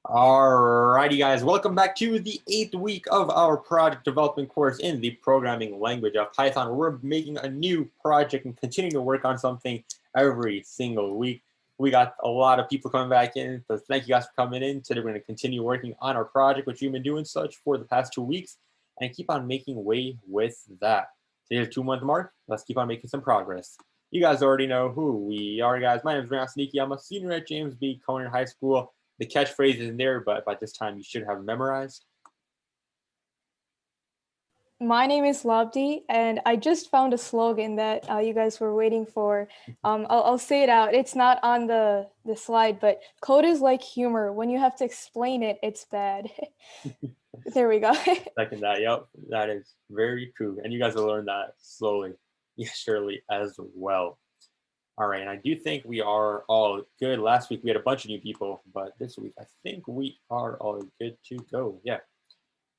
Alrighty, guys, welcome back to the 8th week of our project development course in the programming language of Python. We're making a new project and continuing to work on something every single week. We got a lot of people coming back in, so thank you guys for coming in. Today we're going to continue working on our project, which we've been doing such for the past 2 weeks, and keep on making way with that. Today's the 2-month mark. Let's keep on making some progress. You guys already know who we are, guys. My name is Brian Sneaky. I'm a senior at James B. Conant High School. The catchphrase is in there, but by this time you should have memorized. My name is Labdi, and I just found a slogan that you guys were waiting for. I'll say it out. It's not on the slide, but code is like humor. When you have to explain it, it's bad. There we go. Second that, yep, that is very true. And you guys will learn that slowly, surely as well. All right, and I do think we are all good. Last week we had a bunch of new people, but this week I think we are all good to go. Yeah.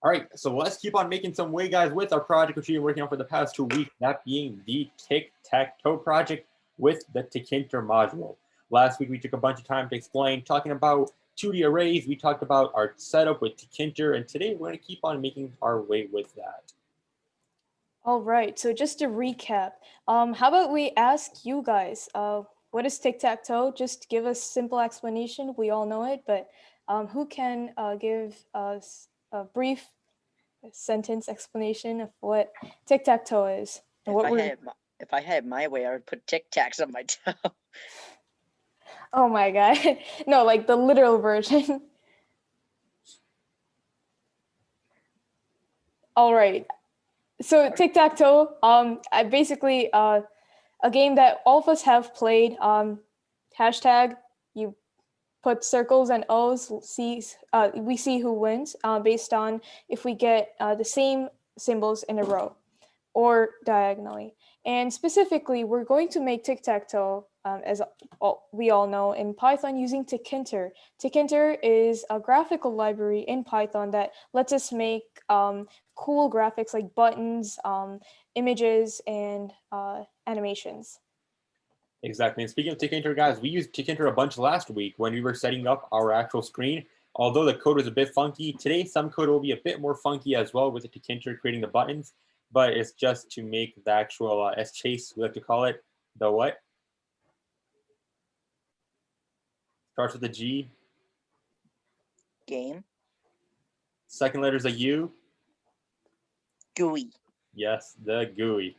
All right, so let's keep on making some way, guys, with our project, which we've been working on for the past 2 weeks, that being the Tic-Tac-Toe project with the Tkinter module. Last week we took a bunch of time to explain, talking about 2D arrays. We talked about our setup with Tkinter, and today we're going to keep on making our way with that. All right, so just to recap, how about we ask you guys, what is tic-tac-toe? Just give us a simple explanation. We all know it, but who can give us a brief sentence explanation of what tic-tac-toe is? And If I had my way, I would put tic-tacs on my toe. Oh my God. No, like the literal version. All right. So tic-tac-toe, I basically a game that all of us have played. Hashtag, you put circles and O's, we see who wins based on if we get the same symbols in a row or diagonally. And specifically, we're going to make tic-tac-toe, as we all know, in Python using Tkinter. Tkinter is a graphical library in Python that lets us make cool graphics like buttons, images, and animations. Exactly. And speaking of Tkinter, guys, we used Tkinter a bunch last week when we were setting up our actual screen. Although the code was a bit funky, today some code will be a bit more funky as well with the Tkinter creating the buttons. But it's just to make the actual, as Chase, we like to call it, the what? Starts with a G. Game. Second letter is a U. GUI. Yes, the GUI.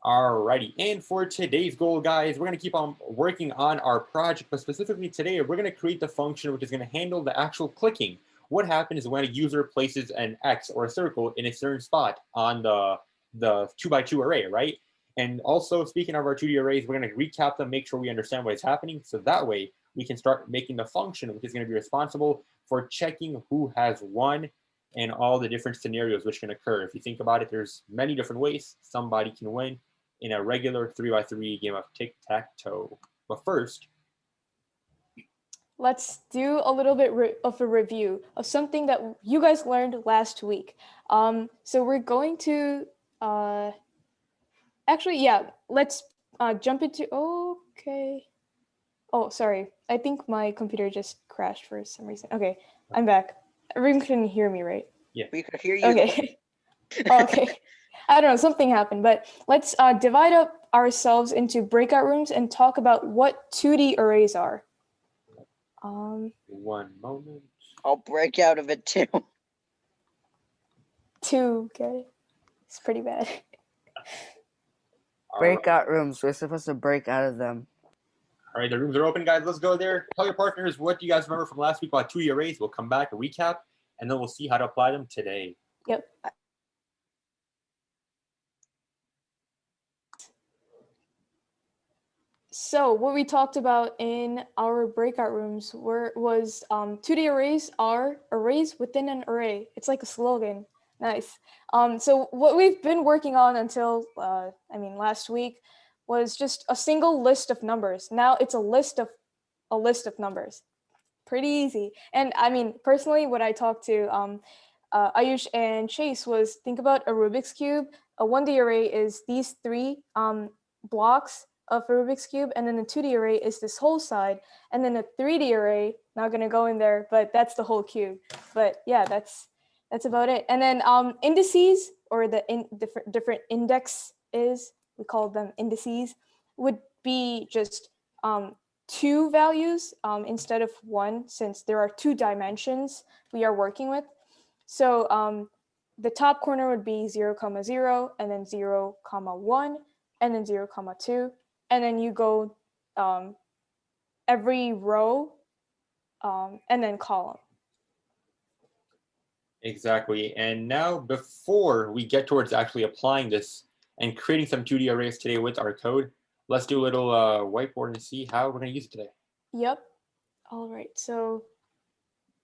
Alrighty, and for today's goal, guys, we're going to keep on working on our project, but specifically today, we're going to create the function which is going to handle the actual clicking. What happens when a user places an X or a circle in a certain spot on the 2x2 array, right? And also, speaking of our 2D arrays, we're going to recap them, make sure we understand what is happening, so that way we can start making the function which is going to be responsible for checking who has won and all the different scenarios which can occur. If you think about it, there's many different ways somebody can win in a regular 3x3 game of tic-tac-toe. But first, let's do a little bit of a review of something that you guys learned last week. So we're going to, let's jump into, okay. Oh, sorry. I think my computer just crashed for some reason. Okay, I'm back. Everyone can hear me, right? Yeah. We could hear you. Okay. Okay. I don't know, something happened, but let's divide up ourselves into breakout rooms and talk about what 2D arrays are. One moment. I'll break out of it too. Get it? It's pretty bad. Breakout rooms. We're supposed to break out of them. All right, the rooms are open, guys. Let's go there. Tell your partners what do you guys remember from last week about 2D arrays. We'll come back, recap, and then we'll see how to apply them today. Yep. So what we talked about in our breakout rooms was 2D arrays are arrays within an array. It's like a slogan. Nice. So what we've been working on until, last week was just a single list of numbers. Now it's a list of numbers. Pretty easy. And I mean, personally, what I talked to Ayush and Chase was think about a Rubik's Cube. A 1D array is these three blocks of a Rubik's Cube, and then the 2D array is this whole side, and then a 3D array, not going to go in there, but that's the whole cube. But yeah, that's about it. And then indices, or the different index is, we call them indices, would be just 2 values instead of 1, since there are 2 dimensions we are working with. So the top corner would be 0, 0, and then 0, 1, and then 0, 2. And then you go every row and then column. Exactly. And now, before we get towards actually applying this and creating some 2D arrays today with our code, let's do a little whiteboard and see how we're going to use it today. Yep. All right. So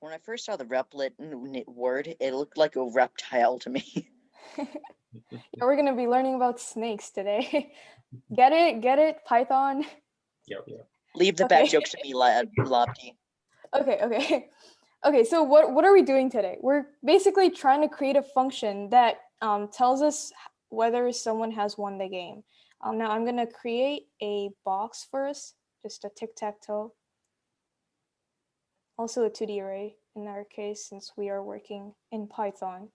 When I first saw the replit word, it looked like a reptile to me. yeah, we're going to be learning about snakes today. Get it? Get it? Python? Yep. Leave the bad jokes to me, Lobby. Okay. Okay, so what are we doing today? We're basically trying to create a function that tells us whether someone has won the game. Now I'm going to create a box first, just a tic-tac-toe. Also a 2D array in our case, since we are working in Python.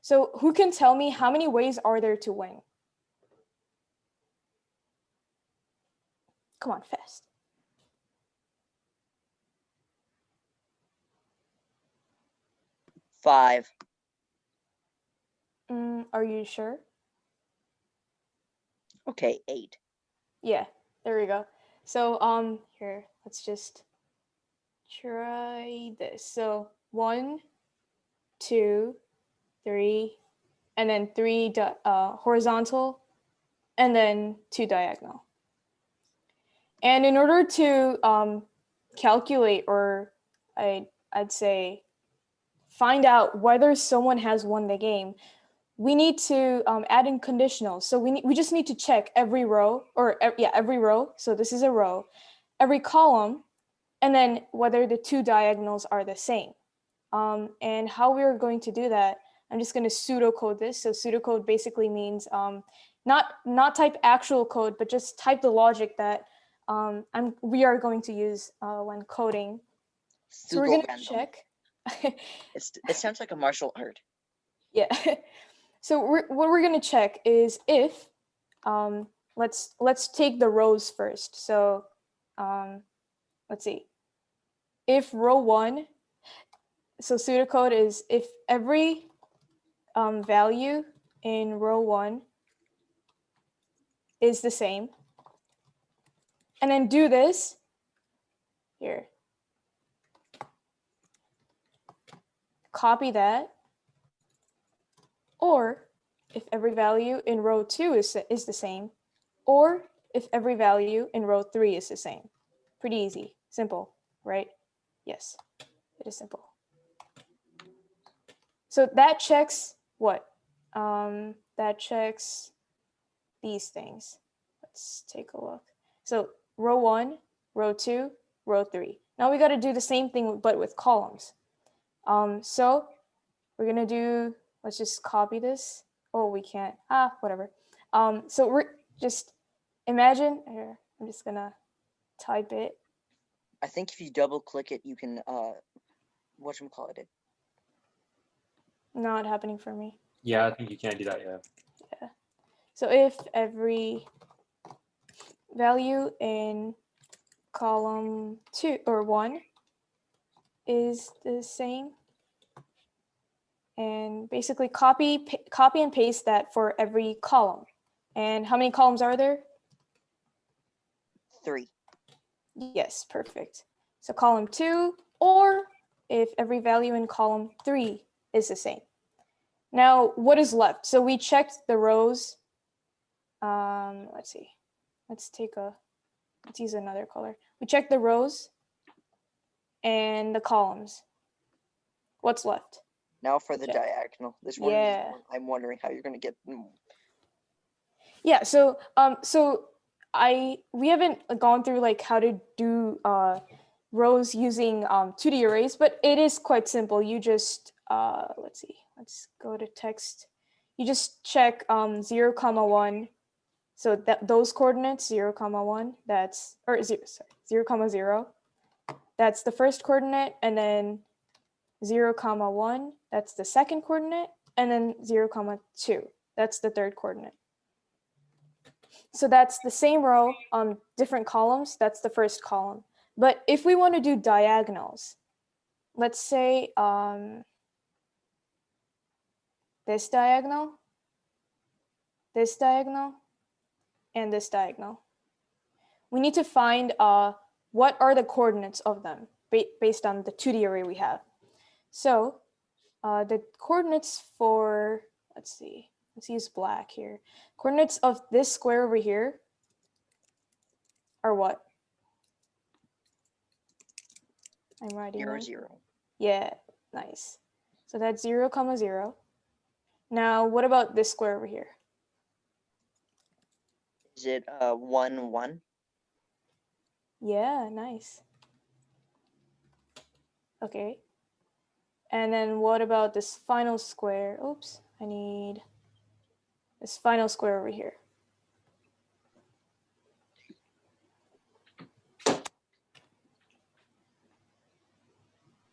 So who can tell me how many ways are there to win? Come on, fast. Five. Are you sure? Okay, 8. Yeah, there we go. So here, let's just try this. So 1, 2, 3, and then 3 horizontal, and then 2 diagonal. And in order to calculate, or I'd say find out whether someone has won the game, we need to add in conditionals. So we just need to check every row, or every row. So this is a row, every column, and then whether the 2 diagonals are the same. And how we're going to do that, I'm just going to pseudo code this. So pseudo code basically means not type actual code, but just type the logic that we are going to use when coding. So we're going to check. It sounds like a martial art. Yeah. So what we're going to check is if, let's take the rows first. So let's see. If row 1, so pseudocode is if every value in row 1 is the same, and then do this here. Copy that. Or if every value in row 2 is the same, or if every value in row 3 is the same. Pretty easy, simple, right? Yes, it is simple. So that checks what? That checks these things. Let's take a look. So row 1, row 2, row 3. Now we got to do the same thing, but with columns. So we're going to do, let's just copy this. Oh, we can't. Whatever. So we're just imagine here. I'm just going to type it. I think if you double click it, you can, whatchamacallit it. Not happening for me. Yeah, I think you can do that, yeah. Yeah. So if every value in column 2 or 1 is the same, and basically copy and paste that for every column. And how many columns are there? 3. Yes, perfect. So column 2, or if every value in column 3 is the same. Now, what is left? So we checked the rows. Let's see. Let's use another color. We checked the rows and the columns. What's left? Now for the diagonal. This one, Yeah. I'm wondering how you're going to get. Yeah. So we haven't gone through like how to do rows using 2D arrays, but it is quite simple. You just let's see. Let's go to text. You just check 0, 1, So that those coordinates 0, 1, that's, or 0, sorry, 0, 0, that's the first coordinate, and then 0, 1, that's the second coordinate, and then 0, 2, that's the third coordinate. So that's the same row on different columns, that's the first column. But if we want to do diagonals, let's say this diagonal, and this diagonal. We need to find what are the coordinates of them based on the 2D array we have. So the coordinates for, let's use black here. Coordinates of this square over here are what? I'm writing 0, them. 0. Yeah, nice. So that's 0, 0. Now, what about this square over here? Is it 1, 1? Yeah, nice. Okay. And then what about this final square? Oops, I need this final square over here.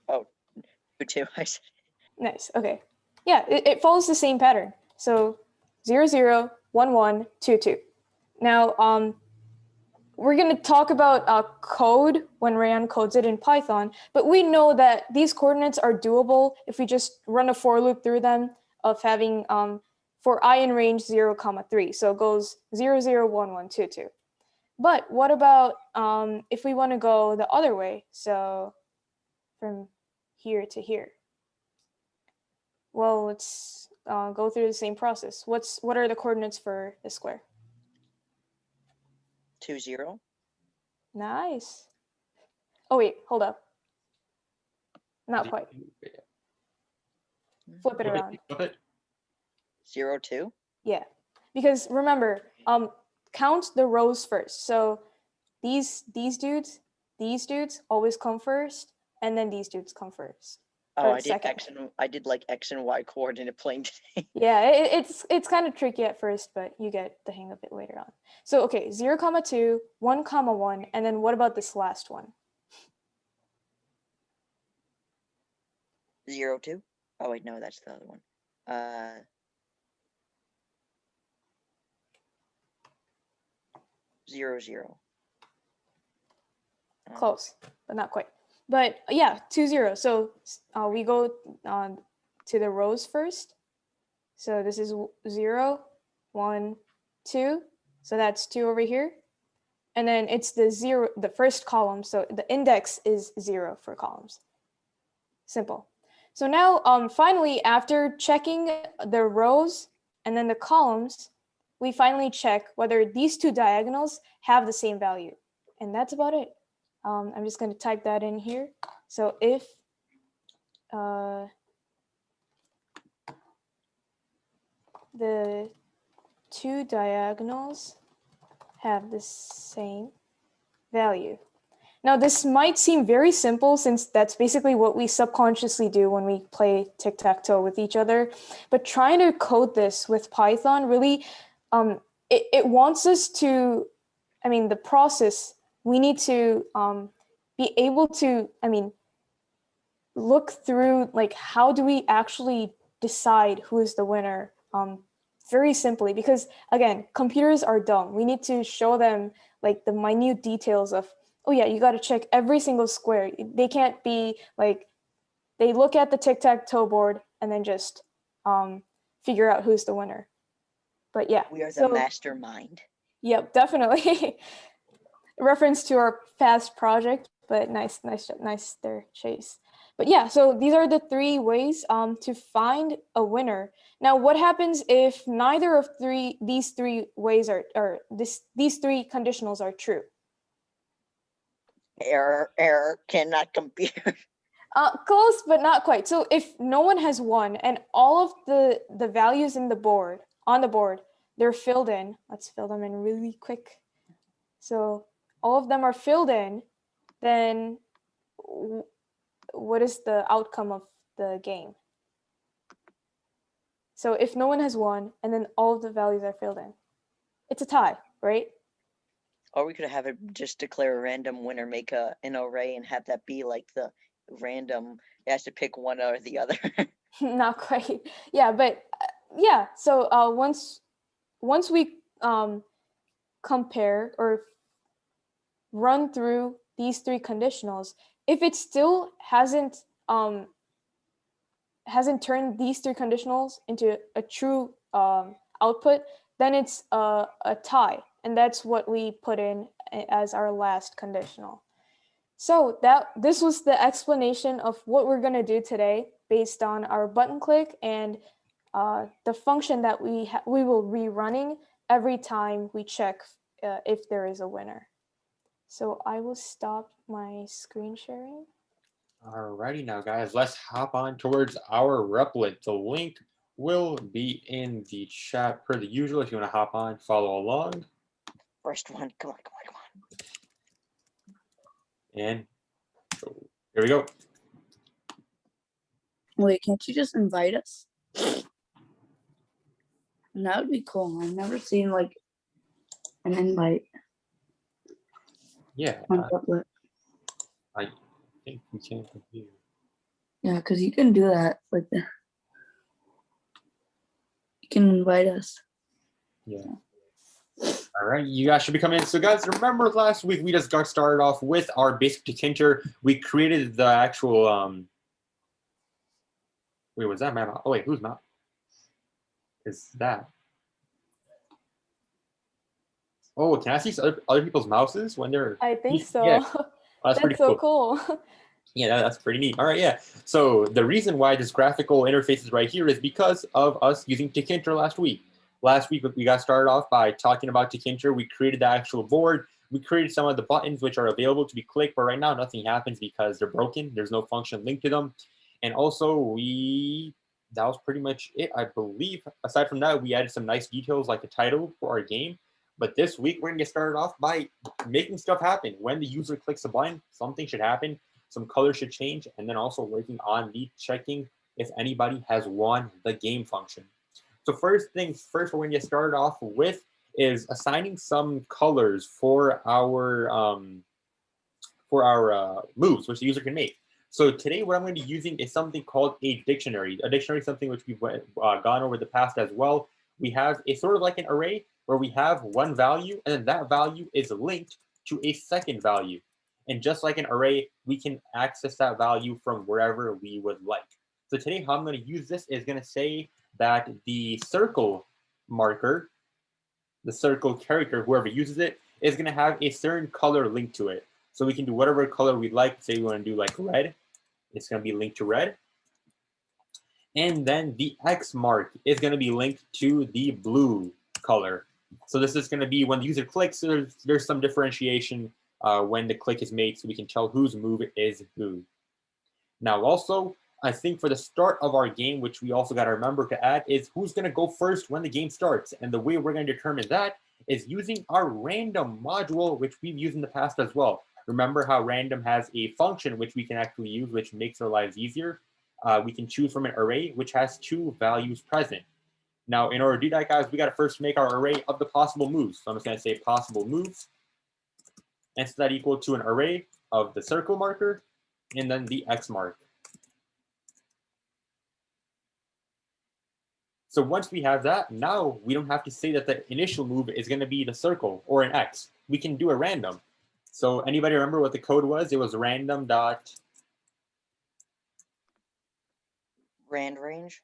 Oh, 2, 2. I said. Nice, okay. Yeah, it follows the same pattern. So 0, 0, 1, 1, 2, 2. Now, we're going to talk about code when Rayan codes it in Python, but we know that these coordinates are doable if we just run a for loop through them of having for I in range 0, 3. So it goes 0, 0, 1, 1, 2, 2. But what about if we want to go the other way? So from here to here. Well, let's go through the same process. What are the coordinates for the square? 2, 0. Nice. Oh wait, hold up. Not quite. Flip it around. 0, 2. Yeah, because remember, count the rows first. So these dudes always come first, and then these dudes come first. Oh, or I did second. I did like X and Y coordinate plane today. Yeah, it's kind of tricky at first, but you get the hang of it later on. So okay, 0, 2, 1, 1, and then what about this last one? 0, 2. Oh wait, no, that's the other one. 0, 0. Close, but not quite. But yeah, 2, 0. So we go to the rows first. So this is 0, 1, 2. So that's 2 over here. And then it's the first column. So the index is 0 for columns. Simple. So now finally, after checking the rows and then the columns, we finally check whether these two diagonals have the same value. And that's about it. I'm just going to type that in here. So if the two diagonals have the same value. Now, this might seem very simple since that's basically what we subconsciously do when we play tic-tac-toe with each other. But trying to code this with Python really, it wants us to, the process, we need to be able to, look through like how do we actually decide who is the winner very simply, because again, computers are dumb. We need to show them like the minute details of, oh yeah, you got to check every single square. They can't be like, they look at the tic-tac-toe board and then just figure out who's the winner. But yeah. We are the mastermind. Yep, definitely. Reference to our past project, but nice there, Chase. But yeah, so these are the three ways to find a winner. Now, what happens if neither of these three ways these three conditionals are true? Error, cannot compute. Close, but not quite. So if no one has won and all of the values on the board, they're filled in. Let's fill them in really quick. So all of them are filled in, then what is the outcome of the game? So if no one has won and then all of the values are filled in, it's a tie, right? Or we could have it just declare a random winner, make an array, and have that be like the random. It has to pick one or the other. Not quite. Yeah, but yeah. So once we compare or run through these three conditionals, if it still hasn't turned these three conditionals into a true output, then it's a tie, and that's what we put in as our last conditional. So this was the explanation of what we're going to do today based on our button click and the function that we will be running every time we check if there is a winner. So I will stop my screen sharing. Alrighty now, guys, let's hop on towards our replit. The link will be in the chat per the usual. If you want to hop on, follow along. First one, come on. And here we go. Wait, can't you just invite us? That would be cool. I've never seen like an invite Yeah, on Replit. I think we can here. Yeah, because you can do that. Like you can invite us. Yeah. All right, you guys should be coming in. So guys, remember last week we just got started off with our basic Tic-Tac-Toe. We created the actual wait, was that my mouse? Oh wait, whose mouse is that? Oh, can I see other people's mouses when they're? I think so. Yeah, that's pretty so cool. cool. Yeah, that's pretty neat. All right, yeah. So the reason why this graphical interface is right here is because of us using Tic-Tac-Toe last week. Last week, we got started off by talking about Tic-Tac-Toe. We created the actual board. We created some of the buttons which are available to be clicked, but right now nothing happens because they're broken. There's no function linked to them. And also that was pretty much it, I believe. Aside from that, we added some nice details like the title for our game. But this week, we're gonna get started off by making stuff happen. When the user clicks a button, something should happen. Some color should change, and then also working on the checking if anybody has won the game function. So first things first, what we're gonna get started off with is assigning some colors for our moves, which the user can make. So today, what I'm going to be using is something called a dictionary. A dictionary is something which we've gone over the past as well. We have a sort of like an array where we have one value, and then that value is linked to a second value. And just like an array, we can access that value from wherever we would like. So today, how I'm going to use this is going to say that the circle marker, the circle character, whoever uses it, is going to have a certain color linked to it. So we can do whatever color we'd like. Say we want to do like red. It's going to be linked to red. And then the X mark is going to be linked to the blue color. So this is going to be when the user clicks, there's some differentiation when the click is made so we can tell whose move is who. Now also, I think for the start of our game, which we also got to remember to add, is who's going to go first when the game starts. And the way we're going to determine that is using our random module, which we've used in the past as well. Remember how random has a function which we can actually use, which makes our lives easier. We can choose from an array which has two values present. Now, in order to do that, guys, we got to first make our array of the possible moves. So I'm just going to say possible moves, and set that equal to an array of the circle marker and then the X mark. So once we have that, now we don't have to say that the initial move is going to be the circle or an X. We can do a random. So anybody remember what the code was? It was random dot Rand range.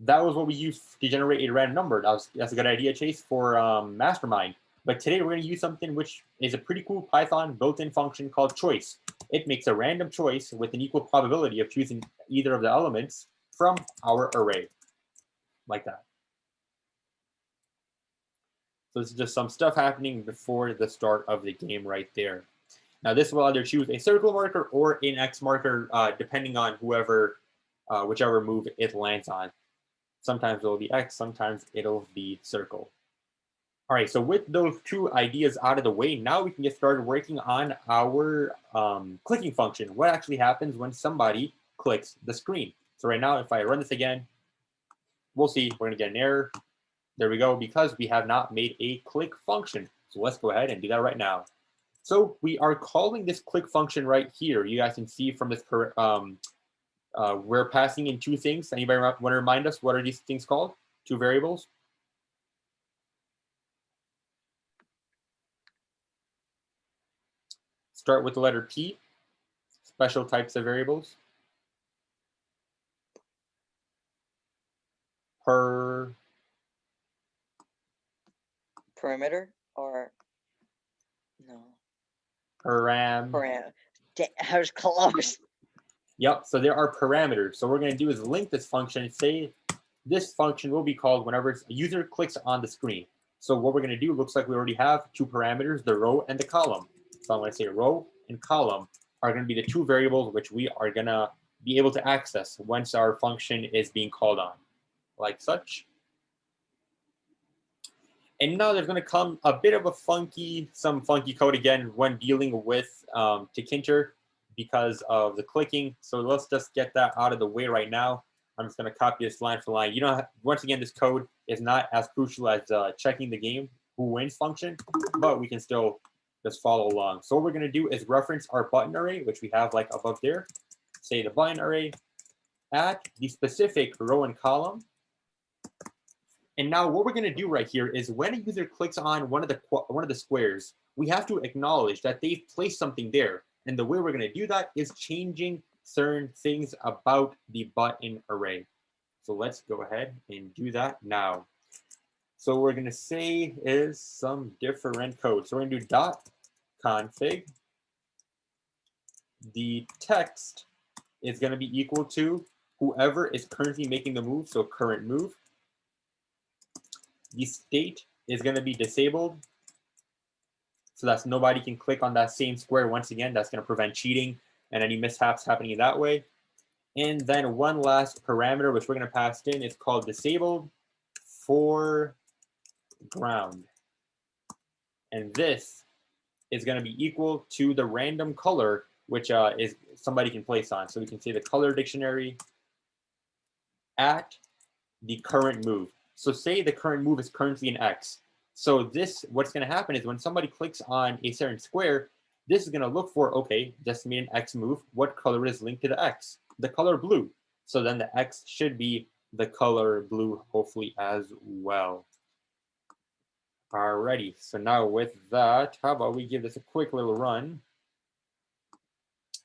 That was what we used to generate a random number. That's a good idea, Chase, for Mastermind. But today we're going to use something which is a pretty cool Python built-in function called choice. It makes a random choice with an equal probability of choosing either of the elements from our array, like that. So this is just some stuff happening before the start of the game right there. Now this will either choose a circle marker or an X marker, depending on whichever move it lands on. Sometimes it'll be X, sometimes it'll be circle. All right, so with those two ideas out of the way, now we can get started working on our clicking function. What actually happens when somebody clicks the screen? So right now, if I run this again, we'll see we're gonna get an error. There we go, because we have not made a click function. So let's go ahead and do that right now. So we are calling this click function right here. You guys can see from this, we're passing in two things. Anybody want to remind us what are these things called? Two variables? Start with the letter P. Special types of variables. Perimeter or no? Param. I was close. Yep, so there are parameters. So what we're going to do is link this function and say this function will be called whenever a user clicks on the screen. So what we're going to do looks like we already have two parameters, the row and the column. So I'm going to say row and column are going to be the two variables which we are going to be able to access once our function is being called on, like such. And now there's going to come a bit of some funky code again when dealing with Tic-Tac-Toe because of the clicking. So let's just get that out of the way right now. I'm just going to copy this line for line. You know, once again, this code is not as crucial as checking the game who wins function, but we can still just follow along. So what we're going to do is reference our button array, which we have like above there. Say the button array at the specific row and column. And now what we're going to do right here is when a user clicks on one of the squares, we have to acknowledge that they've placed something there. And the way we're going to do that is changing certain things about the button array. So let's go ahead and do that now. So what we're going to say is some different code. So we're going to do dot config. The text is going to be equal to whoever is currently making the move, so current move. The state is going to be disabled, so that nobody can click on that same square once again. That's going to prevent cheating and any mishaps happening that way. And then one last parameter, which we're going to pass in, is called disabled foreground. And this is going to be equal to the random color, which is somebody can place on. So we can say the color dictionary at the current move. So say the current move is currently an X. So this, what's going to happen is when somebody clicks on a certain square, this is going to look for, okay, just made an X move. What color is linked to the X? The color blue. So then the X should be the color blue, hopefully as well. Alrighty, so now with that, how about we give this a quick little run?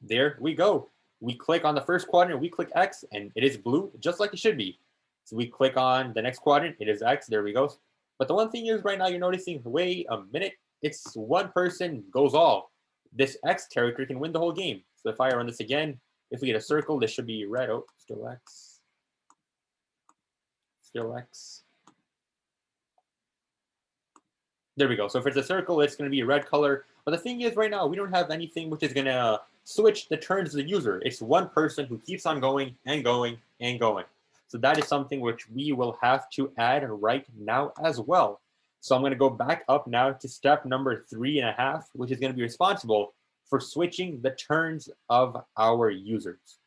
There we go. We click on the first quadrant, we click X, and it is blue, just like it should be. So we click on the next quadrant, it is X, there we go. But the one thing is right now you're noticing, wait a minute, it's one person goes all. This X character can win the whole game. So if I run this again, if we get a circle, this should be red. Oh, still X. Still X. There we go. So if it's a circle, it's going to be a red color. But the thing is right now, we don't have anything which is going to switch the turns of the user. It's one person who keeps on going and going and going. So that is something which we will have to add right now as well. So I'm going to go back up now to step number 3.5, which is going to be responsible for switching the turns of our users.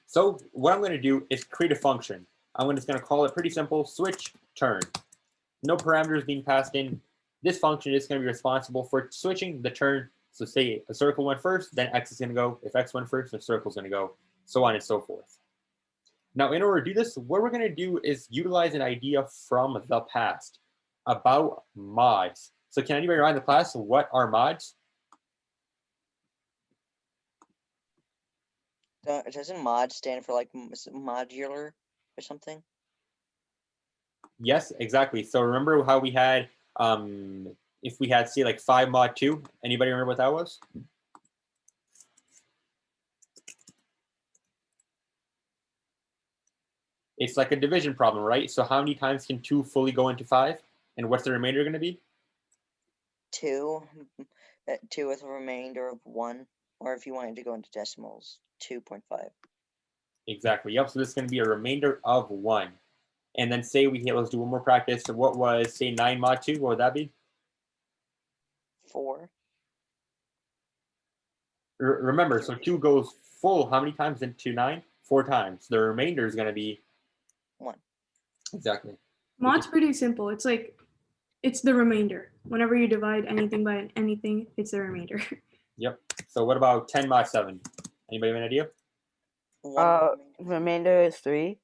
So what I'm going to do is create a function. I'm just going to call it pretty simple, switch turn. No parameters being passed in. This function is going to be responsible for switching the turn. So say a circle went first, then X is going to go. If X went first, the circle is going to go, so on and so forth. Now, in order to do this, what we're going to do is utilize an idea from the past about mods. So can anybody remind the class what are mods? Doesn't mod stand for like modular or something? Yes, exactly. So remember how we had, if we had, say, like 5 mod 2, anybody remember what that was? It's like a division problem, right? So how many times can 2 fully go into 5? And what's the remainder going to be? 2. 2 with a remainder of 1. Or if you wanted to go into decimals, 2.5. Exactly. Yep. So this is going to be a remainder of 1. And then say let's do one more practice. So what was, say, 9 mod 2? What would that be? 4. Remember, so 2 goes full how many times into 9? 4 times. The remainder is going to be 1. Exactly. Mod's pretty simple. It's like, it's the remainder. Whenever you divide anything by anything, it's the remainder. Yep. So what about 10 mod 7? Anybody have an idea? One Remainder is 3.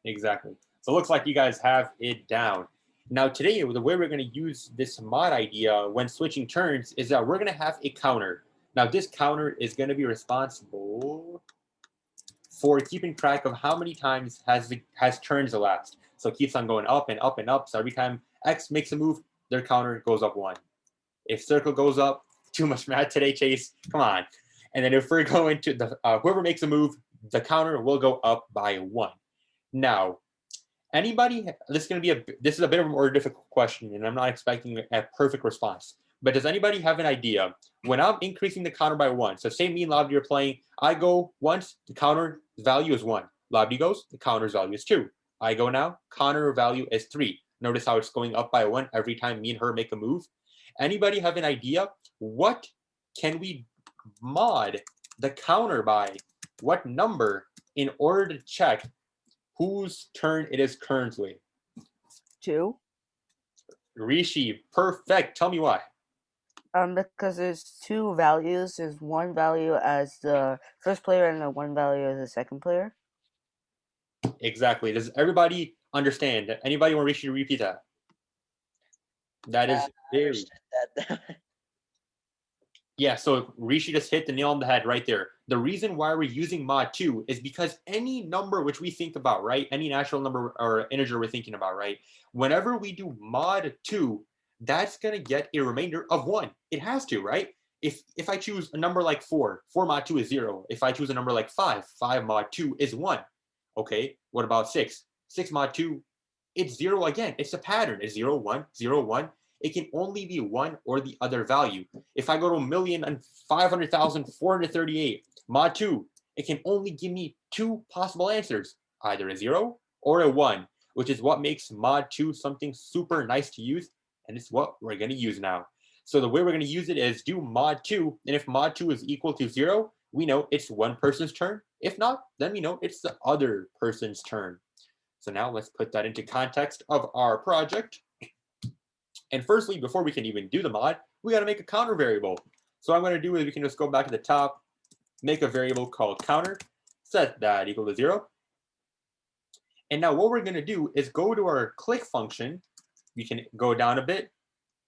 Exactly. So it looks like you guys have it down. Now today, the way we're going to use this mod idea when switching turns is that we're going to have a counter. Now this counter is going to be responsible for keeping track of how many times has turns elapsed. So it keeps on going up and up and up. So every time X makes a move, their counter goes up 1. If circle goes up, too much math today, Chase. Come on. And then if we're going to the whoever makes a move, the counter will go up by 1. Now, anybody? This is a bit of a more difficult question, and I'm not expecting a perfect response. But does anybody have an idea when I'm increasing the counter by 1? So say me and Labdi are playing. I go once, the counter value is 1. Labdi goes, the counter's value is 2. I go now, counter value is 3. Notice how it's going up by 1 every time me and her make a move. Anybody have an idea? What can we mod the counter by? What number in order to check whose turn it is currently? 2. Rishi, perfect. Tell me why. Because there's 2 values. There's 1 value as the first player and the 1 value as the second player. Exactly. Does everybody understand? Anybody want Rishi to repeat that? That is very... that. Yeah, so Rishi just hit the nail on the head right there. The reason why we're using mod 2 is because any number which we think about, right? Any natural number or integer we're thinking about, right? Whenever we do mod 2, that's going to get a remainder of 1. It has to, right? If I choose a number like 4 mod 2 is 0. If I choose a number like 5 mod 2 is 1. Okay, what about 6? 6 mod 2, it's 0 again. It's a pattern. It's 0, 1, 0, 1. It can only be 1 or the other value. If I go to 1,500,438 mod 2, it can only give me 2 possible answers, either a 0 or a 1, which is what makes mod 2 something super nice to use, and it's what we're going to use now. So the way we're going to use it is do mod 2, and if mod 2 is equal to 0, we know it's one person's turn. If not, then we know it's the other person's turn. So now let's put that into context of our project. And firstly, before we can even do the mod, we got to make a counter variable. So what I'm going to do is we can just go back to the top, make a variable called counter, set that equal to 0. And now what we're going to do is go to our click function. We can go down a bit,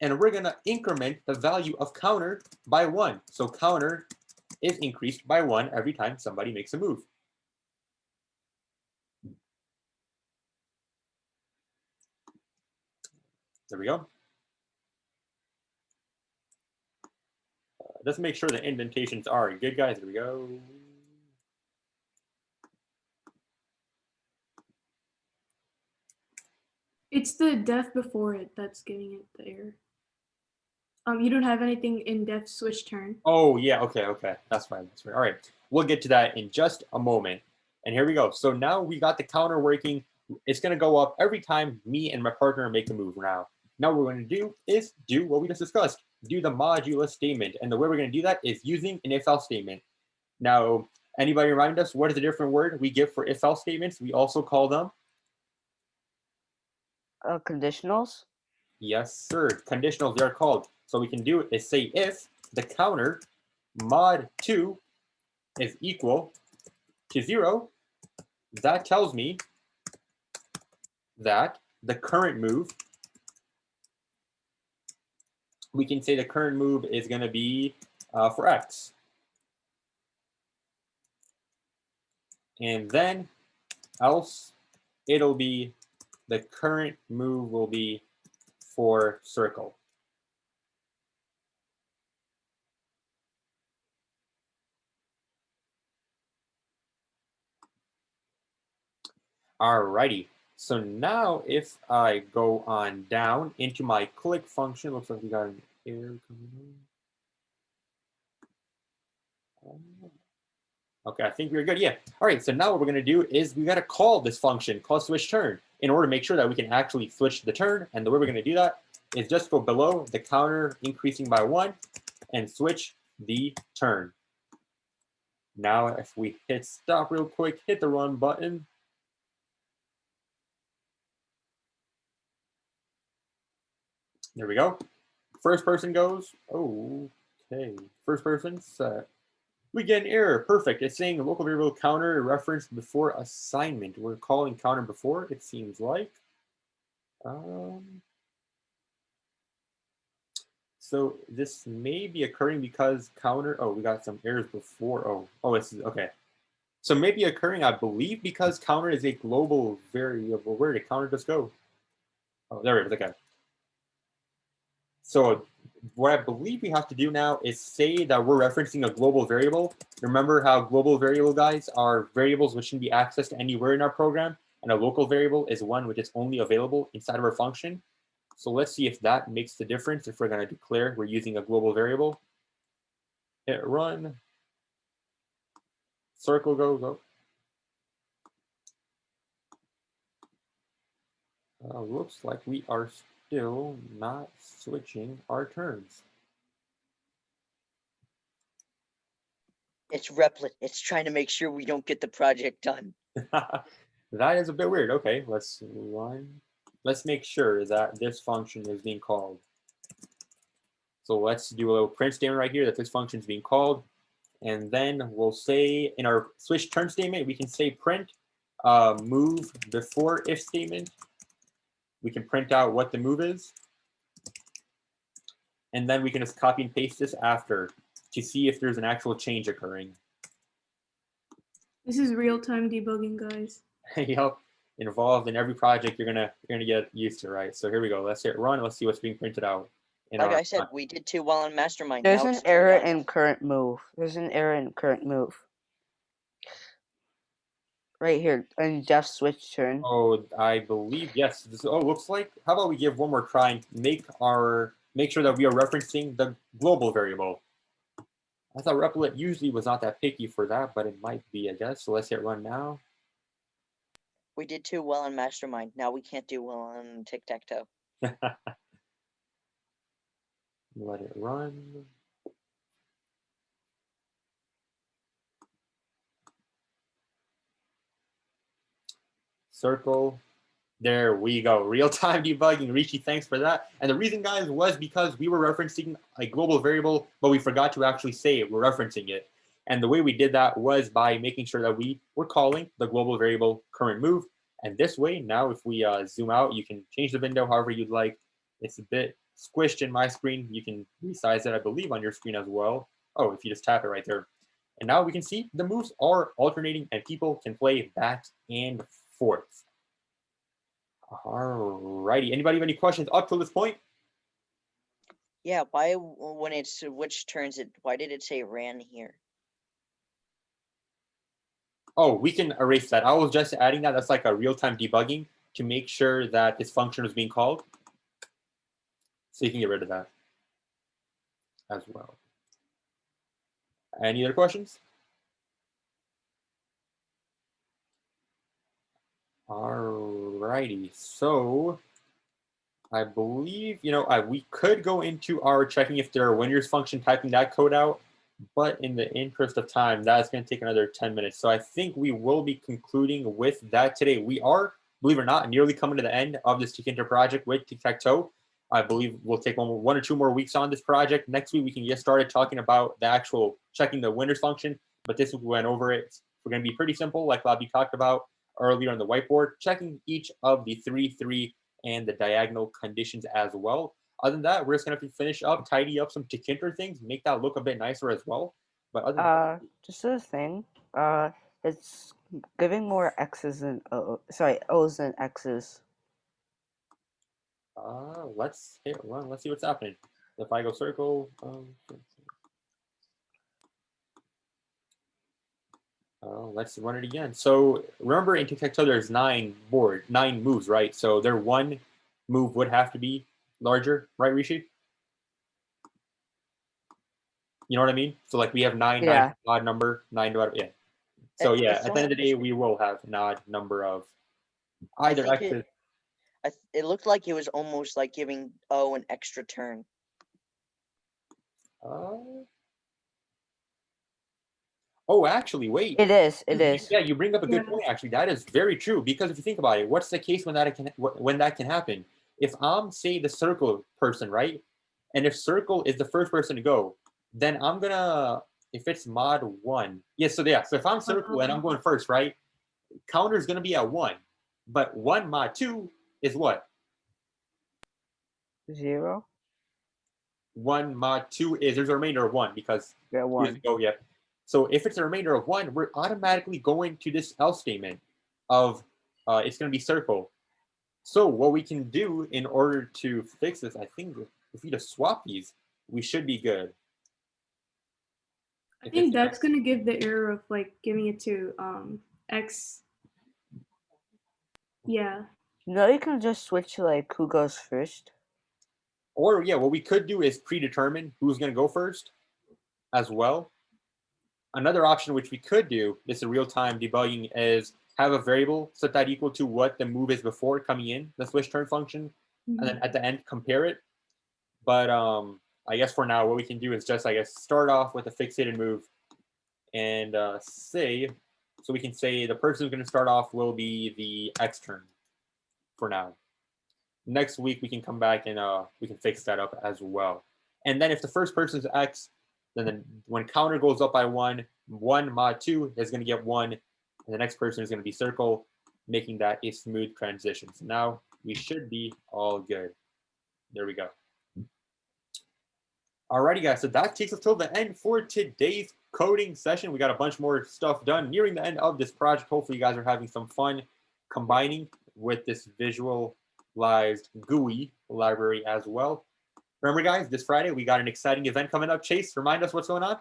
and we're going to increment the value of counter by 1. So counter is increased by 1 every time somebody makes a move. There we go. Let's make sure the indentations are good, guys. There we go. It's the def before it that's giving it the error. You don't have anything in def switch turn. Oh, yeah. Okay. That's fine. All right. We'll get to that in just a moment. And here we go. So now we got the counter working. It's going to go up every time me and my partner make a move now. Now what we're going to do is do what we just discussed. Do the modulus statement. And the way we're going to do that is using an if-else statement. Now, anybody remind us what is the different word we give for if-else statements? We also call them? Conditionals? Yes, sir. Conditionals, they are called. So we can do it is say if the counter mod 2 is equal to 0, that tells me that the current move, we can say the current move is going to be for X. And then else it'll be the current move will be for circle. Alrighty. So now if I go on down into my click function, looks like we got an error coming in. Okay, I think we're good. Yeah. All right. So now what we're going to do is we got to call this function called switch turn in order to make sure that we can actually switch the turn. And the way we're going to do that is just go below the counter increasing by 1 and switch the turn. Now, if we hit stop real quick, hit the run button. There we go. First person goes. Okay. First person set. We get an error. Perfect. It's saying local variable counter referenced before assignment. We're calling counter before, it seems like. So this may be occurring because counter. Oh, we got some errors before. Oh, it's okay. So maybe occurring, I believe, because counter is a global variable. Where did counter just go? Oh, there it is. Okay. So what I believe we have to do now is say that we're referencing a global variable. Remember how global variable, guys, are variables which can be accessed anywhere in our program, and a local variable is one which is only available inside of our function. So let's see if that makes the difference if we're going to declare we're using a global variable. Hit run. Circle go. Looks like we are still not switching our terms. It's Replit. It's trying to make sure we don't get the project done. That is a bit weird. Okay, let's run. Let's make sure that this function is being called. So let's do a little print statement right here that this function is being called. And then we'll say in our switch term statement, we can say print move before if statement. We can print out what the move is. And then we can just copy and paste this after to see if there's an actual change occurring. This is real-time debugging, guys. Yep, involved in every project you're gonna get used to, right? So here we go. Let's hit run. Let's see what's being printed out. Like I said, we did too well in Mastermind. There's Now an it's error done. in current move. There's an error in current move. Right here, in def switch turn. Oh, I believe yes. Looks like. How about we give one more try and make sure that we are referencing the global variable. I thought Replit usually was not that picky for that, but it might be, I guess. So let's hit run now. We did too well in Mastermind. Now we can't do well on Tic-Tac-Toe. Let it run. Circle. There we go. Real-time debugging. Rishi, thanks for that. And the reason, guys, was because we were referencing a global variable, but we forgot to actually say we're referencing it. And the way we did that was by making sure that we were calling the global variable current move. And this way, now if we zoom out, you can change the window however you'd like. It's a bit squished in my screen. You can resize it, I believe, on your screen as well. Oh, if you just tap it right there. And now we can see the moves are alternating and people can play back and forth. Alrighty. Anybody have any questions up to this point? Yeah, why when it switched turns, why did it say ran here? Oh, we can erase that. I was just adding that. That's like a real-time debugging to make sure that this function is being called. So you can get rid of that as well. Any other questions? Alrighty. So I believe, we could go into our checking if there are winners function, typing that code out. But in the interest of time, that's going to take another 10 minutes. So I think we will be concluding with that today. We are, believe it or not, nearly coming to the end of this Tic-Tac-Toe project with Tic-Tac-Toe. I believe we'll take one or two more weeks on this project. Next week, we can get started talking about the actual checking the winners function. But this week we went over it. We're going to be pretty simple, like Bobby talked about earlier on the whiteboard, checking each of the 3, and the diagonal conditions as well. Other than that, we're just going to finish up, tidy up some Tic-Tac-Toe things, make that look a bit nicer as well. But other than that, just a thing. It's giving more X's than O's than X's. Let's hit run. Let's see what's happening. If I go circle, let's run it again. So remember in Tic-Tac-Toe, there's 9 moves, right? So their one move would have to be larger, right, Rishi? You know what I mean? So like we have 9, Yeah. 9 odd number, 9 divided, yeah. So yeah, at the end of the day, we will have an odd number of either X's. It looked like it was almost like giving O an extra turn. Oh, actually, wait. It is. It is. Yeah, you bring up a good point. Actually, that is very true. Because if you think about it, what's the case when that can happen? if I'm, say, the circle person, right? And if circle is the first person to go, then I'm gonna, if it's mod 1, so if I'm circle and I'm going first, right? Counter is gonna be at 1, but 1 mod 2 is what? 0. 1 mod 2 is, there's a remainder of 1 because Yeah, years 1. ago, yep. So if it's a remainder of 1, we're automatically going to this else statement of it's going to be circle. So what we can do in order to fix this, I think if we just swap these, we should be good. I think that's gonna give the error of like giving it to X. Yeah. No, you can just switch to like who goes first. Or what we could do is predetermine who's going to go first as well. Another option which we could do, this is real-time debugging, is have a variable set that equal to what the move is before coming in, the switch turn function, and then at the end compare it. But I guess for now, what we can do is just, I guess, start off with a fixated move and say, so we can say the person who's going to start off will be the X turn for now. Next week, we can come back and we can fix that up as well. And then if the first person is X, then when counter goes up by 1, 1 mod 2 is going to get 1, and the next person is going to be circle, making that a smooth transition. So now we should be all good. There we go. Alrighty, guys, so that takes us till the end for today's coding session. We got a bunch more stuff done nearing the end of this project. Hopefully you guys are having some fun combining with this visualized GUI library as well. Remember, guys, this Friday we got an exciting event coming up. Chase, remind us what's going on.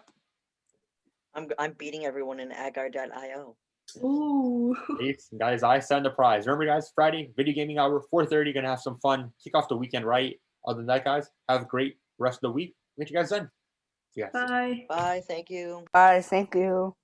I'm beating everyone in agar.io. Ooh. Chase, guys, I send the prize. Remember, guys, Friday, video gaming hour, 4:30. Gonna have some fun. Kick off the weekend right. Other than that, guys, have a great rest of the week. Get you guys done. See you guys. Bye. Bye. Thank you. Bye, thank you.